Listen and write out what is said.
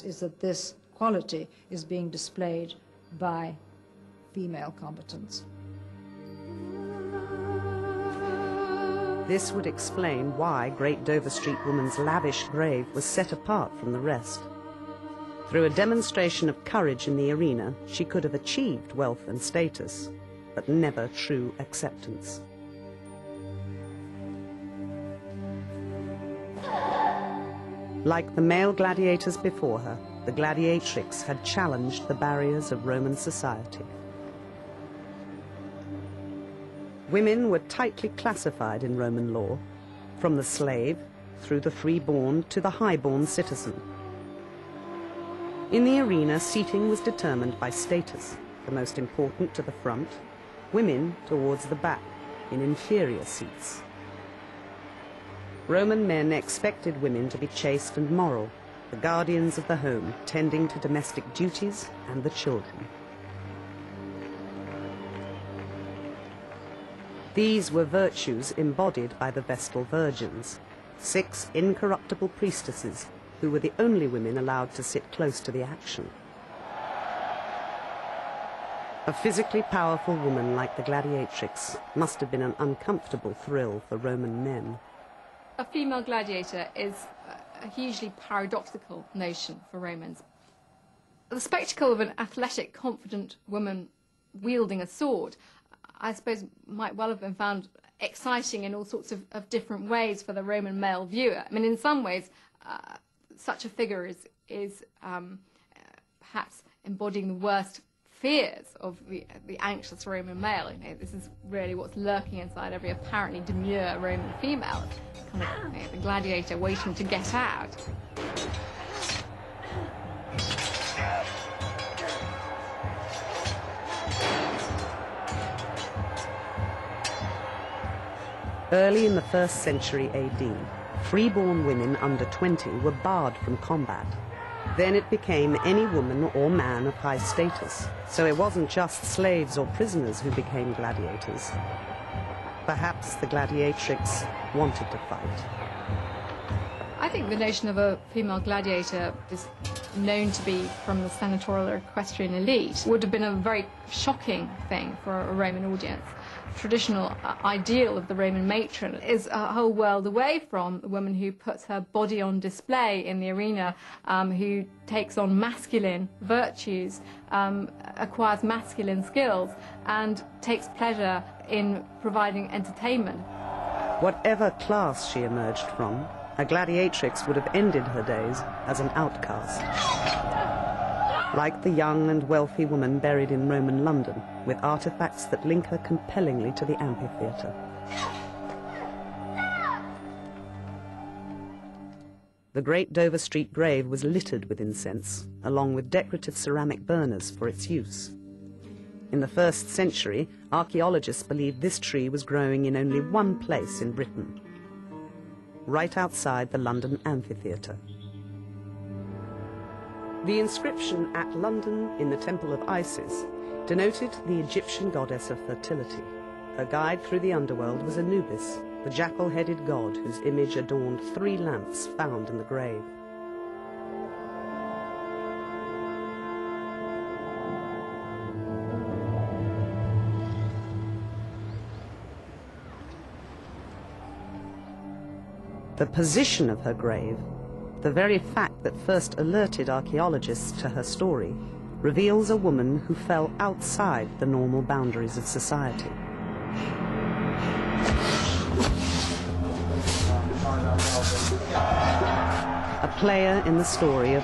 fact is that this quality is being displayed by female combatants. This would explain why Great Dover Street woman's lavish grave was set apart from the rest. Through a demonstration of courage in the arena, she could have achieved wealth and status, but never true acceptance. Like the male gladiators before her, the Gladiatrix had challenged the barriers of Roman society. Women were tightly classified in Roman law, from the slave through the freeborn to the highborn citizen. In the arena, seating was determined by status, the most important to the front, women towards the back, in inferior seats. Roman men expected women to be chaste and moral, the guardians of the home, tending to domestic duties and the children. These were virtues embodied by the Vestal Virgins, 6 incorruptible priestesses who were the only women allowed to sit close to the action. A physically powerful woman like the Gladiatrix must have been an uncomfortable thrill for Roman men. A female gladiator is a hugely paradoxical notion for Romans. The spectacle of an athletic, confident woman wielding a sword, I suppose, might well have been found exciting in all sorts of different ways for the Roman male viewer. I mean, in some ways, such a figure is perhaps embodying the worst fears of the anxious Roman male. You know, this is really what's lurking inside every apparently demure Roman female, kind of, you know, the gladiator waiting to get out. Early in the 1st century AD, freeborn women under 20 were barred from combat. Then it became any woman or man of high status. So it wasn't just slaves or prisoners who became gladiators. Perhaps the Gladiatrix wanted to fight. I think the notion of a female gladiator is known to be from the senatorial or equestrian elite would have been a very shocking thing for a Roman audience. The traditional ideal of the Roman matron is a whole world away from the woman who puts her body on display in the arena, who takes on masculine virtues, acquires masculine skills, and takes pleasure in providing entertainment. Whatever class she emerged from, a gladiatrix would have ended her days as an outcast. Like the young and wealthy woman buried in Roman London, with artifacts that link her compellingly to the amphitheatre. The Great Dover Street grave was littered with incense, along with decorative ceramic burners for its use. In the 1st century, archaeologists believed this tree was growing in only one place in Britain, right outside the London amphitheatre. The inscription "At London in the Temple of Isis" denoted the Egyptian goddess of fertility. Her guide through the underworld was Anubis, the jackal-headed god whose image adorned 3 lamps found in the grave. The position of her grave, the very fact that first alerted archaeologists to her story, reveals a woman who fell outside the normal boundaries of society. A player in the story of